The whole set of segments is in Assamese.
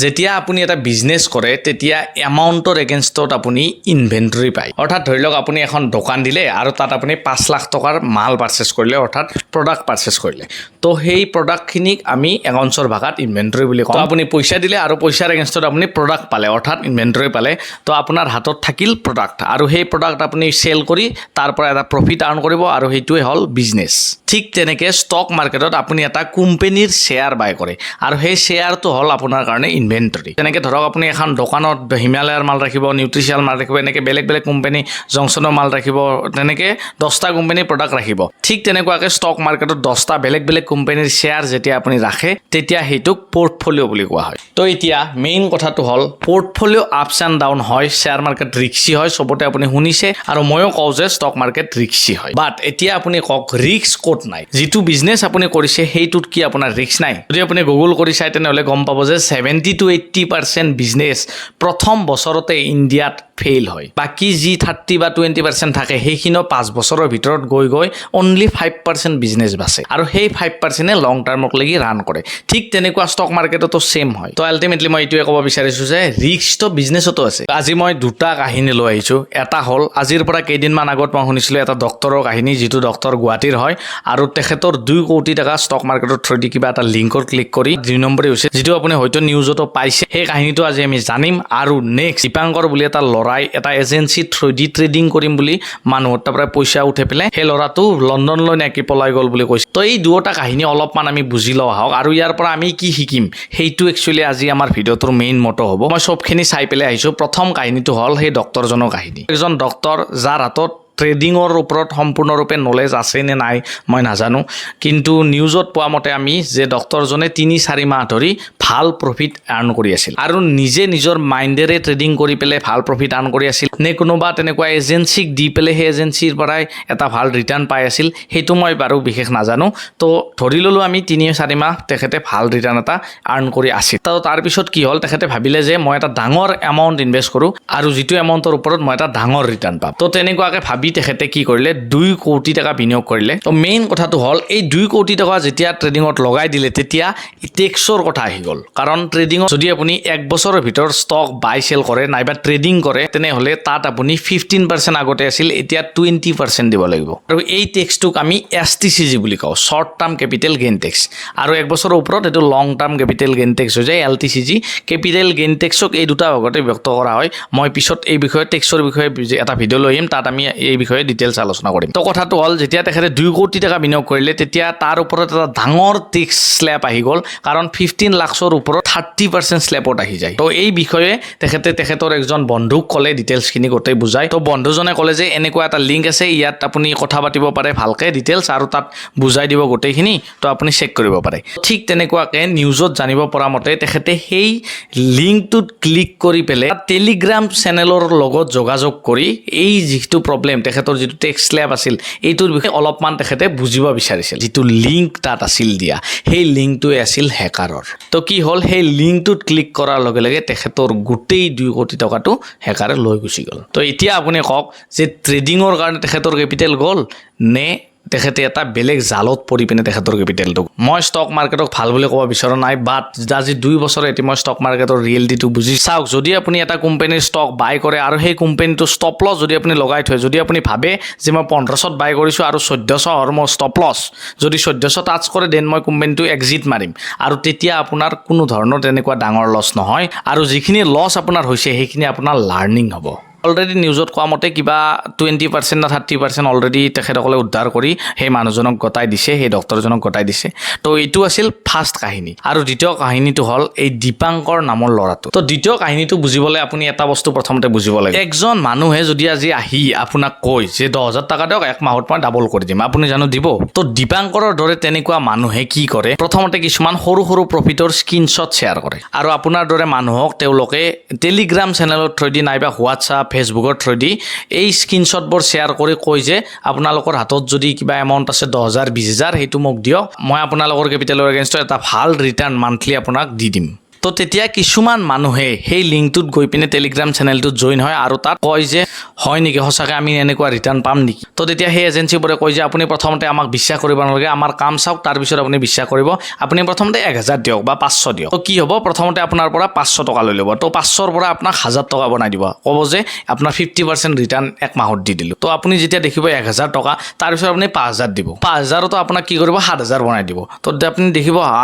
যেতিয়া আপুনি এটা বিজনেছ কৰে তেতিয়া এমাউণ্টৰ এগেইনষ্টত আপুনি ইনভেন্টৰী পায় অৰ্থাৎ ধৰি লওক আপুনি এখন দোকান দিলে আৰু তাত আপুনি 5 লাখ টকাৰ মাল পাৰচেজ কৰিলে অৰ্থাৎ প্ৰডাক্ট পাৰচেজ কৰিলে তো সেই প্ৰডাক্টখিনিক আমি একাউণ্টছৰ ভাষাত ইনভেন্টৰী বুলি কওঁ আপুনি পইচা দিলে আৰু পইচাৰ এগেইনষ্টত আপুনি প্ৰডাক্ট পালে অৰ্থাৎ ইনভেন্টৰী পালে তো আপোনাৰ হাতত থাকিল প্ৰডাক্ট আৰু সেই প্ৰডাক্ট আপুনি চেল কৰি তাৰ পৰা এটা প্ৰফিট আৰ্ন কৰিব আৰু সেইটোৱে হ'ল বিজনেছ ঠিক তেনেকৈ ষ্টক মাৰ্কেটত আপুনি এটা কোম্পানীৰ শ্বেয়াৰ বাই কৰে আৰু সেই শ্বেয়াৰটো হ'ল আপোনাৰ কাৰণে ইনভেন্টৰী তেনেকৈ ধৰক আপুনি এখন দোকানত হিমালয়াৰ মাল ৰাখিব নিউট্ৰিচিয়াল মাল ৰাখিব এনেকৈ বেলেগ বেলেগ কোম্পানী জংচনৰ মাল ৰাখিব তেনেকৈ 10টা কোম্পানীৰ প্ৰডাক্ট ৰাখিব ঠিক তেনেকুৱাকৈ ষ্টক মাৰ্কেটত 10টা বেলেগ বেলেগ কোম্পানীৰ শ্বেয়াৰ যেতিয়া আপুনি ৰাখে তেতিয়া সেইটোক পৰ্টফলিঅ' বুলি কোৱা হয় তো এতিয়া মেইন কথাটো হ'ল পৰ্টফলিঅ' আপছ এণ্ড ডাউন হয় শ্বেয়াৰ মাৰ্কেট ৰিক্সি হয় চবতে আপুনি শুনিছে আৰু ময়ো কওঁ যে ষ্টক মাৰ্কেট ৰিক্সি হয় বাট এতিয়া আপুনি কওক ৰিক্স ক'ত নাই যিটো বিজনেছ আপুনি কৰিছে সেইটোত কি আপোনাৰ ৰিক্স নাই যদি আপুনি গুগল কৰি চাই তেনেহ'লে গম পাব যে 70 to 80% বিজনেছ প্ৰথম বছৰতে ইণ্ডিয়াত ফেইল হয় বাকি যি 30 বা 20% থাকে সেইখিনিও 5 বছৰৰ ভিতৰত গৈ গৈ অনলি 5% বিজনেছ বাছে আৰু সেই 5%এ লং টাৰ্মক লাগি ৰান কৰে ঠিক তেনেকুৱা ষ্টক মাৰ্কেটতো সেম হয় তো আল্টিমেটলি মই এইটোৱে ক'ব বিচাৰিছোঁ যে ৰিস্কটো বিজনেছতো আছে আজি মই দুটা কাহিনী লৈ আহিছোঁ এটা হ'ল আজিৰ পৰা কেইদিনমান আগত মই শুনিছিলোঁ এটা ডক্টৰৰ কাহিনী যিটো ডক্টৰ গুৱাহাটীৰ হয় আৰু তেখেতৰ 2 কোটি টকা ষ্টক মাৰ্কেটৰ থ্ৰুদি কিবা এটা লিংকৰ ক্লিক কৰি 2 নম্বৰে হৈছে যিটো আপুনি হয়তো নিউজতো পাইছে সেই কাহিনীটো আজি আমি জানিম আৰু নেক্সট দীপাংকৰ বুলি এটা ল'ৰাই এটা এজেঞ্চি থ্ৰুদি ট্ৰেডিং কৰিম বুলি মানুহৰ তাৰ পৰা পইচা উঠে পেলাই সেই ল'ৰাটো লণ্ডনলৈ নেকি পলাই গ'ল বুলি কৈছে তো এই দুটা কাহিনী অলপমান আমি বুজি লওঁ আহক আৰু ইয়াৰ পৰা আমি কি শিকিম সেইটো একচুৱেলি আজি আমাৰ ভিডিঅ'টোৰ মেইন মটো হ'ব মই সবখিনি চাই পেলাই আহিছোঁ প্ৰথম কাহিনীটো হ'ল সেই ডক্টৰজনৰ কাহিনী এজন ডক্টৰ যাৰ হাতত ট্ৰেডিঙৰ ওপৰত সম্পূৰ্ণৰূপে নলেজ আছে নে নাই মই নাজানো কিন্তু নিউজত পোৱা মতে আমি যে ডক্টৰজনে 3-4 মাহ ধৰি ভাল প্ৰফিট আৰ্ন কৰি আছিল আৰু নিজে নিজৰ মাইণ্ডেৰে ট্ৰেডিং কৰি পেলাই ভাল প্ৰফিট আৰ্ন কৰি আছিল নে কোনোবা তেনেকুৱা এজেঞ্চিক দি পেলাই সেই এজেঞ্চিৰ পৰাই এটা ভাল ৰিটাৰ্ণ পাই আছিল সেইটো মই বাৰু বিশেষ নাজানো তো ধৰি ল'লোঁ আমি 3-4 মাহ তেখেতে ভাল ৰিটাৰ্ণ এটা আৰ্ন কৰি আছিল তো তাৰপিছত কি হ'ল তেখেতে ভাবিলে যে মই এটা ডাঙৰ এমাউণ্ট ইনভেষ্ট কৰোঁ আৰু যিটো এমাউণ্টৰ ওপৰত মই এটা ডাঙৰ ৰিটাৰ্ণ পাম তো তেনেকুৱাকৈ ভাবি তেখেতে কি কৰিলে 2 কোটি টকা বিনিয়োগ কৰিলে তো মেইন কথাটো হ'ল এই 2 কোটি টকা যেতিয়া ট্ৰেডিঙত লগাই দিলে তেতিয়া টেক্সৰ কথা আহি গ'ল কাৰণ ট্ৰেডিঙত যদি আপুনি 1 বছৰৰ ভিতৰত ষ্টক বাই সেল কৰে নাইবা ট্ৰেডিং কৰে তেনেহ'লে তাত আপুনি 15% আগতে আছিল এতিয়া 20% দিব লাগিব আৰু এই টেক্সটোক আমি STCG বুলি কওঁ short term capital gain tax আৰু 1 বছৰৰ ওপৰত এইটো long term capital gain tax হৈ যায় LTCG কেপিটেল গেইন টেক্সক এই দুটা ভাগতে ব্যক্ত কৰা হয় মই পিছত এই বিষয়ে টেক্সৰ বিষয়ে এটা ভিডিঅ' লৈ আহিম তাত আমি এই বিষয়ে ডিটেইলছ আলোচনা কৰিম তো কথাটো হ'ল যেতিয়া তেখেতে 2 কোটি টকা বিনিয়োগ কৰিলে তেতিয়া তাৰ ওপৰত এটা ডাঙৰ টেক্স স্ল্যাব আহি গ'ল কাৰণ 15 লাখৰ ওপৰত 30% স্ল্যাবত আহি যায় তো এই বিষয়ে তেখেতৰ একজন বন্ধুক ক'লে ডিটেইলছখিনি গোটেই বুজাই তো বন্ধুজনে ক'লে যে এনেকুৱা এটা লিংক আছে ইয়াত আপুনি কথা পাতিব পাৰে ভালকৈ ডিটেইলছ আৰু তাত বুজাই দিব গোটেইখিনি তো আপুনি চেক কৰিব পাৰে ঠিক তেনেকুৱাকৈ নিউজত জানিব পৰা মতে তেখেতে সেই লিংকটোত ক্লিক কৰি পেলাই টেলিগ্ৰাম চেনেলৰ লগত যোগাযোগ কৰি এই যিটো প্ৰব্লেম তেখেতৰ যিটো টেক্স স্ল্যাব আছিল এইটোৰ বিষয়ে অলপমান তেখেতে বুজিব বিচাৰিছিল যিটো লিংক তাত আছিল দিয়া সেই লিংকটোৱে আছিল হেকাৰৰ তো কি হ'ল সেই লিংকটোত ক্লিক কৰাৰ লগে লগে তেখেতৰ গোটেই 2 কোটি টকাটো হেকাৰে লৈ গুচি গ'ল তো এতিয়া আপুনি কওক যে ট্ৰেডিঙৰ কাৰণে তেখেতৰ কেপিটেল গ'ল নে তেখেতে এটা বেলেগ জালত পৰি পিনে তেখেতৰ কেপিটেলটো মই ষ্টক মাৰ্কেটক ভাল বুলি ক'ব বিচৰা নাই বাট আজি 2 বছৰ এটি মই ষ্টক মাৰ্কেটৰ ৰিয়েলিটিটো বুজি চাওক যদি আপুনি এটা কোম্পানীৰ ষ্টক বাই কৰে আৰু সেই কোম্পানীটো ষ্টপ লছ যদি আপুনি লগাই থয় যদি আপুনি ভাবে যে মই 1500ত বাই কৰিছোঁ আৰু 1400 আৰু মই ষ্টপ লছ যদি 1400 টাচ কৰে দেন মই কোম্পানীটো এক্সিট মাৰিম আৰু তেতিয়া আপোনাৰ কোনো ধৰণৰ তেনেকুৱা ডাঙৰ লছ নহয় আৰু যিখিনি লছ আপোনাৰ হৈছে সেইখিনি আপোনাৰ লাৰ্নিং হ'ব অলৰেডি নিউজত কোৱা মতে কিবা 20% না 30% অলৰেডি তেখেতসকলে উদ্ধাৰ কৰি সেই মানুহজনক গতাই দিছে সেই ডক্টৰজনক গতাই দিছে তো এইটো আছিল ফাৰ্ষ্ট কাহিনী আৰু দ্বিতীয় কাহিনীটো হ'ল এই দীপাংকৰ নামৰ ল'ৰাটো তো দ্বিতীয় কাহিনীটো বুজিবলৈ আপুনি এটা বস্তু প্ৰথমতে বুজিব লাগে একজন মানুহে যদি আজি আহি আপোনাক কয় যে 10,000 টকা দিয়ক 1 মাহত মই ডাবল কৰি দিম আপুনি জানো দিব তো দীপাংকৰৰ দৰে তেনেকুৱা মানুহে কি কৰে প্ৰথমতে কিছুমান সৰু সৰু প্ৰফিটৰ স্ক্ৰীনশ্বট শ্বেয়াৰ কৰে আৰু আপোনাৰ দৰে মানুহক তেওঁলোকে টেলিগ্ৰাম চেনেলৰ থ্ৰুদি নাইবা হোৱাটছআপ ফেচবুকৰ থ্ৰুদি এই স্ক্ৰীনশ্বটবোৰ শ্বেয়াৰ কৰি কয় যে আপোনালোকৰ হাতত যদি কিবা এমাউণ্ট আছে 10,000 20,000 সেইটো মোক দিয়ক মই আপোনালোকৰ কেপিটেলৰ এগেইনষ্টত এটা ভাল ৰিটাৰ্ণ মান্থলি আপোনাক দি দিম তো তেতিয়া কিছুমান মানুহে সেই লিংকটোত গৈ পিনে টেলিগ্ৰাম চেনেলটোত জইন হয় আৰু তাত কয় যে হয় নেকি সঁচাকৈ আমি এনেকুৱা ৰিটাৰ্ণ পাম নেকি। তো তেতিয়া সেই এজেঞ্চিবোৰে কয় যে আপুনি প্ৰথমতে আমাক বিশ্বাস কৰিব নালাগে, আমাৰ কাম চাওক, তাৰপিছত আপুনি বিশ্বাস কৰিব। আপুনি প্ৰথমতে 1000 দিয়ক বা 500 দিয়ক। তো কি হ'ব, প্ৰথমতে আপোনাৰ পৰা 500 টকা লৈ ল'ব। তো 500ৰ পৰা আপোনাক 1000 টকা বনাই দিব, ক'ব যে আপোনাৰ 50% ৰিটাৰ্ণ এক মাহত দি দিলোঁ। তো আপুনি যেতিয়া দেখিব 1000 টকা, তাৰপিছত আপুনি 5000 দিব। 5000তো আপোনাক কি কৰিব 7000 বনাই দিব। তো আপুনি দেখিব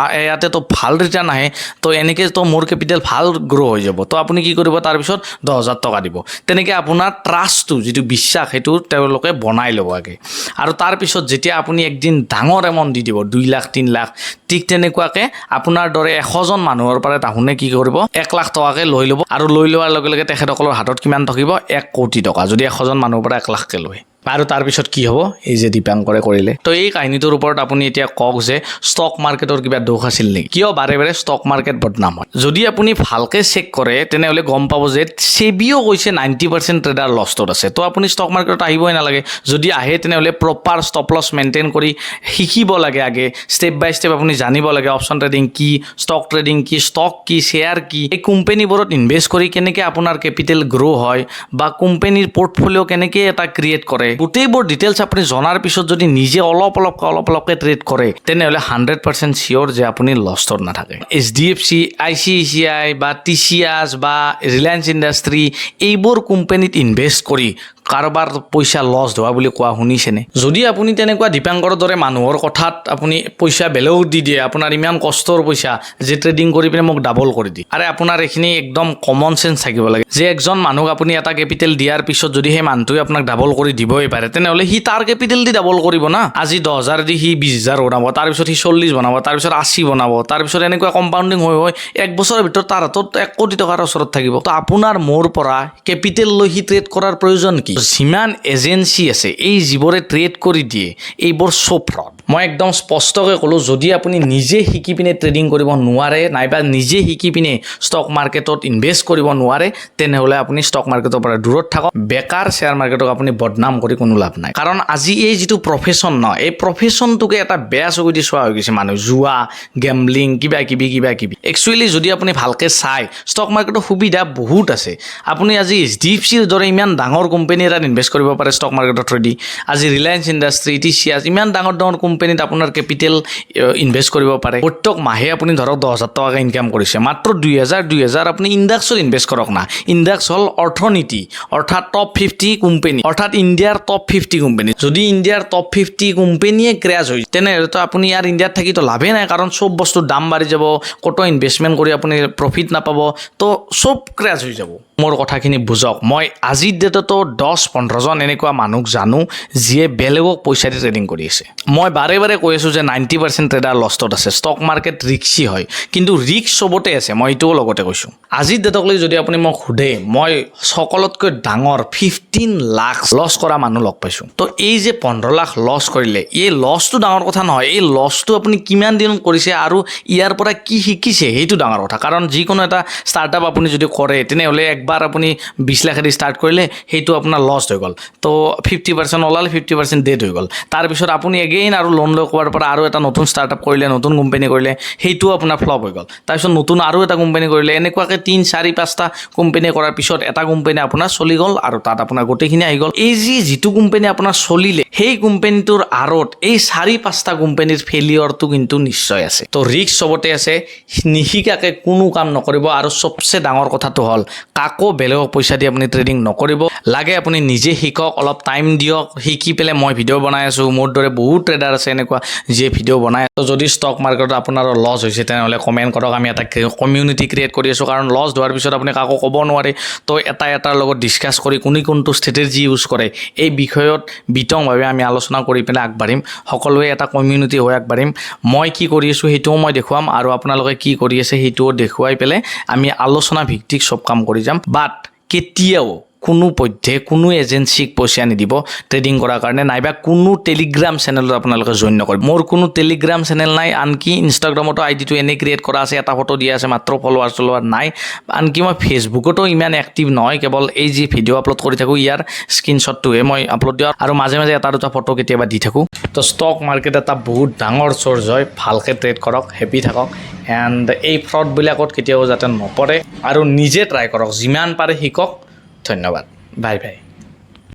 ইয়াতে তো ভাল ৰিটাৰ্ণ আহে, তো এনেকৈ তো মোৰ কেপিটেল ভাল গ্ৰ' হৈ যাব। তো আপুনি কি কৰিব, তাৰপিছত 10000 টকা দিব। তেনেকৈ আপোনাৰ ট্ৰাষ্টটো যিটো বিশ্বাস সেইটো তেওঁলোকে বনাই ল'ব আগে। আৰু তাৰপিছত যেতিয়া আপুনি একদিন ডাঙৰ এমাউণ্ট দি দিব 2 লাখ 3 লাখ, ঠিক তেনেকুৱাকৈ আপোনাৰ দৰে 100জন মানুহৰ পৰা তাহোনে কি কৰিব 1 লাখ টকাকৈ লৈ ল'ব। আৰু লৈ লোৱাৰ লগে লগে তেখেতসকলৰ হাতত কিমান থাকিব 1 কোটি টকা, যদি 100জন মানুহৰ পৰা 1 লাখকৈ লয়। আৰু তাৰপিছত কি হ'ব, এই যে দীপাংকৰে কৰিলে। তো এই কাহিনীটোৰ ওপৰত আপুনি এতিয়া কওক যে ষ্টক মাৰ্কেটৰ কিবা দোষ আছিল নেকি, কিয় বাৰে বাৰে ষ্টক মাৰ্কেট বদনাম হয়। যদি আপুনি ভালকৈ চেক কৰে তেনেহ'লে গম পাব যে সেবিও কৈছে 90% ট্ৰেডাৰ লষ্টত আছে। তো আপুনি ষ্টক মাৰ্কেটত আহিবই নালাগে। যদি আহে তেনেহ'লে প্ৰপাৰ ষ্টপ লছ মেইনটেইন কৰি শিকিব লাগে আগে, ষ্টেপ বাই ষ্টেপ আপুনি জানিব লাগে অপশ্যন ট্ৰেডিং কি, ষ্টক ট্ৰেডিং কি, ষ্টক কি, শ্বেয়াৰ কি, এই কোম্পানীবোৰত ইনভেষ্ট কৰি কেনেকৈ আপোনাৰ কেপিটেল গ্ৰ' হয় বা কোম্পানীৰ পৰ্টফলিঅ' কেনেকৈ এটা ক্ৰিয়েট কৰে, গোটেইবোৰ ডিটেইলছ আপুনি জনাৰ পিছত যদি নিজে অলপ অলপকৈ ট্ৰেড কৰে তেনেহ'লে 100% চিয়'ৰ যে আপুনি লষ্টত নাথাকে। HDFC, ICICI বা TCS বা ৰিলায়েন্স ইণ্ডাষ্ট্ৰী এইবোৰ কোম্পানীত ইনভেষ্ট কৰি কাৰোবাৰ পইচা লছ হোৱা বুলি কোৱা শুনিছেনে? যদি আপুনি তেনেকুৱা দীপাংকৰৰ দৰে মানুহৰ কথাত আপুনি পইচা বেলেগক দি দিয়ে, আপোনাৰ ইমান কষ্টৰ পইচা যে ট্ৰেডিং কৰি পিনে মোক ডাবল কৰি দিয়ে, আৰে আপোনাৰ এইখিনি একদম কমন চেঞ্চ থাকিব লাগে যে একজন মানুহক আপুনি এটা কেপিটেল দিয়াৰ পিছত যদি সেই মানুহটোৱে আপোনাক ডাবল কৰি দিবই পাৰে তেনেহ'লে সি তাৰ কেপিটেল দি ডাবল কৰিব না। আজি 10,000 দি সি 20,000 বনাব, তাৰপিছত সি 40 বনাব, তাৰপিছত 80 বনাব, তাৰপিছত এনেকুৱা কম্পাউণ্ডিং হৈ 1 বছৰৰ ভিতৰত তাৰ হাতত 1 কোটি টকাৰ ওচৰত থাকিব। তো আপোনাৰ মোৰ পৰা কেপিটেল লৈ সি ট্ৰেড কৰাৰ প্ৰয়োজন কি? যিমান এজেঞ্চি আছে এই যিবোৰে ট্ৰেড কৰি দিয়ে এইবোৰ চব ফ্ৰড। মই একদম স্পষ্টকৈ ক'লোঁ, যদি আপুনি নিজে শিকি পিনে ট্ৰেডিং কৰিব নোৱাৰে নাইবা নিজে শিকি পিনে ষ্টক মাৰ্কেটত ইনভেষ্ট কৰিব নোৱাৰে তেনেহ'লে আপুনি ষ্টক মাৰ্কেটৰ পৰা দূৰত থাকক। বেকাৰ শ্বেয়াৰ মাৰ্কেটক আপুনি বদনাম কৰি কোনো লাভ নাই। কাৰণ আজি এই যিটো প্ৰফেশ্যন ন, এই প্ৰফেশ্যনটোকে এটা বেয়া চকু দি চোৱা হৈ গৈছে মানুহ, জুৱা, গেমলিং, কিবা কিবি। একচুৱেলি যদি আপুনি ভালকৈ চাই ষ্টক মাৰ্কেটৰ সুবিধা বহুত আছে। আপুনি আজি HDFCৰ দৰে ইমান ডাঙৰ কোম্পানী এটাত ইনভেষ্ট কৰিব পাৰে ষ্টক মাৰ্কেটৰ থ্ৰুদি। আজি ৰিলায়েন্স ইণ্ডাষ্ট্ৰী, TCS ইমান ডাঙৰ কোম্পানীত আপোনাৰ কেপিটেল ইনভেষ্ট কৰিব পাৰে। প্ৰত্যেক মাহে আপুনি ধৰক 10,000 টকাকৈ ইনকাম কৰিছে, মাত্ৰ 2,000 আপুনি ইণ্ডাক্সত ইনভেষ্ট কৰক না। ইণ্ডাক্স হ'ল অৰ্থনীতি, অৰ্থাৎ টপ 50 কোম্পানী, অৰ্থাৎ ইণ্ডিয়াৰ টপ 50 কোম্পানী। যদি ইণ্ডিয়াৰ টপ 50 কোম্পানীয়ে ক্ৰেছ হৈ তেনেহ'লেতো আপুনি ইয়াৰ ইণ্ডিয়াত থাকিতো লাভেই নাই, কাৰণ চব বস্তুৰ দাম বাঢ়ি যাব, ক'তো ইনভেষ্টমেণ্ট কৰি আপুনি প্ৰফিট নাপাব, তো চব ক্ৰেছ হৈ যাব। মোৰ কথাখিনি বুজক। মই আজিৰ ডেটতো 10-15জন এনেকুৱা মানুহক জানো যিয়ে বেলেগক পইচা দি ট্ৰেডিং কৰি আছে। মই বাৰে বাৰে কৈ আছোঁ যে 90% ট্ৰেডাৰ লষ্টত আছে। ষ্টক মাৰ্কেট ৰিক্সি হয়, কিন্তু ৰিক্স চবতে আছে, মই এইটোও লগতে কৈছোঁ। আজিৰ ডেটক লৈ যদি আপুনি মোক সোধে, মই সকলোতকৈ ডাঙৰ 15 লাখ লছ কৰা মানুহ লগ পাইছোঁ। তো এই যে 15 লাখ লছ কৰিলে, এই লছটো ডাঙৰ কথা নহয়, এই লছটো আপুনি কিমান দিনত কৰিছে আৰু ইয়াৰ পৰা কি শিকিছে সেইটো ডাঙৰ কথা। কাৰণ যিকোনো এটা ষ্টাৰ্টআপ আপুনি যদি কৰে তেনেহ'লে একবাৰ আপুনি 20 লাখেদি ষ্টাৰ্ট কৰিলে সেইটো আপোনাৰ লছ হৈ গ'ল, তো 50% ওলালে 50% ডেড হৈ গ'ল। তাৰপিছত আপুনি এগেইন আৰু লোন লৈ কোৱাৰ পৰা আৰু এটা নতুন ষ্টাৰ্টআপ কৰিলে, নতুন কোম্পানী কৰিলে, সেইটোও আপোনাৰ ফ্লপ হৈ গ'ল। তাৰপিছত নতুন আৰু এটা কোম্পানী কৰিলে, এনেকুৱাকৈ 3-4-5টা কোম্পানী কৰাৰ পিছত এটা কোম্পানী আপোনাৰ চলি গ'ল আৰু তাত আপোনাৰ গোটেইখিনি আহি গ'ল। এই যিটো কোম্পানী আপোনাৰ চলিলে সেই কোম্পানীটোৰ আঁৰত এই 4-5টা কোম্পানীৰ ফেইলিয়ৰটো কিন্তু নিশ্চয় আছে। তো ৰিস্ক চবতে আছে, নিশিকাকৈ কোনো কাম নকৰিব। আৰু চবচে ডাঙৰ কথাটো হ'ল কাকো বেলেগক পইচা দি আপুনি ট্ৰেডিং নকৰিব। লাগে আপুনি নিজে শিকক, অলপ টাইম দিয়ক, শিকি পেলাই মই ভিডিঅ' বনাই আছোঁ, মোৰ দৰে বহুত ট্ৰেডাৰ আছে এনেকুৱা যিয়ে ভিডিঅ' বনাই। তো যদি ষ্টক মাৰ্কেটত আপোনাৰ লছ হৈছে তেনেহ'লে কমেণ্ট কৰক, আমি এটা কমিউনিটি ক্ৰিয়েট কৰি আছোঁ। কাৰণ লছ হোৱাৰ পিছত আপুনি কাকো ক'ব নোৱাৰে, তো এটাৰ লগত ডিছকাছ কৰি কোনটো ষ্ট্ৰেটেজি ইউজ কৰে এই বিষয়ত বিতংভাৱে আমি আলোচনা কৰি পেলাই আগবাঢ়িম। সকলোৱে এটা কমিউনিটি হৈ আগবাঢ়িম। মই কি কৰি আছোঁ সেইটোও মই দেখুৱাম আৰু আপোনালোকে কি কৰি আছে সেইটোও দেখুৱাই পেলাই আমি আলোচনা ভিত্তিক চব কাম কৰি যাম। বাট কেতিয়াও কোনো পধ্যে কোনো এজেঞ্চিক পইচা নিদিব ট্ৰেডিং কৰাৰ কাৰণে নাইবা কোনো টেলিগ্ৰাম চেনেলত আপোনালোকে জইন নকৰিব মোৰ কোনো টেলিগ্ৰাম চেনেল নাই আনকি ইনষ্টাগ্ৰামতো আইডিটো এনে ক্ৰিয়েট কৰা আছে এটা ফটো দিয়া আছে মাত্ৰ ফলোৱাৰ নাই আনকি মই ফেচবুকতো ইমান এক্টিভ নহয় কেৱল এই যি ভিডিঅ' আপলোড কৰি থাকোঁ ইয়াৰ স্ক্ৰীনশ্বটটোহে মই আপলোড দিওঁ আৰু মাজে মাজে এটা দুটা ফটো কেতিয়াবা দি থাকোঁ তো ষ্টক মাৰ্কেট এটা বহুত ডাঙৰ চ'ৰ্চ হয় ভালকৈ ট্ৰেড কৰক হেপী থাকক এণ্ড এই ফ্ৰডবিলাকত কেতিয়াও যাতে নপৰে আৰু নিজে ট্ৰাই কৰক যিমান পাৰে শিকক ধন্যবাদ বাই বাই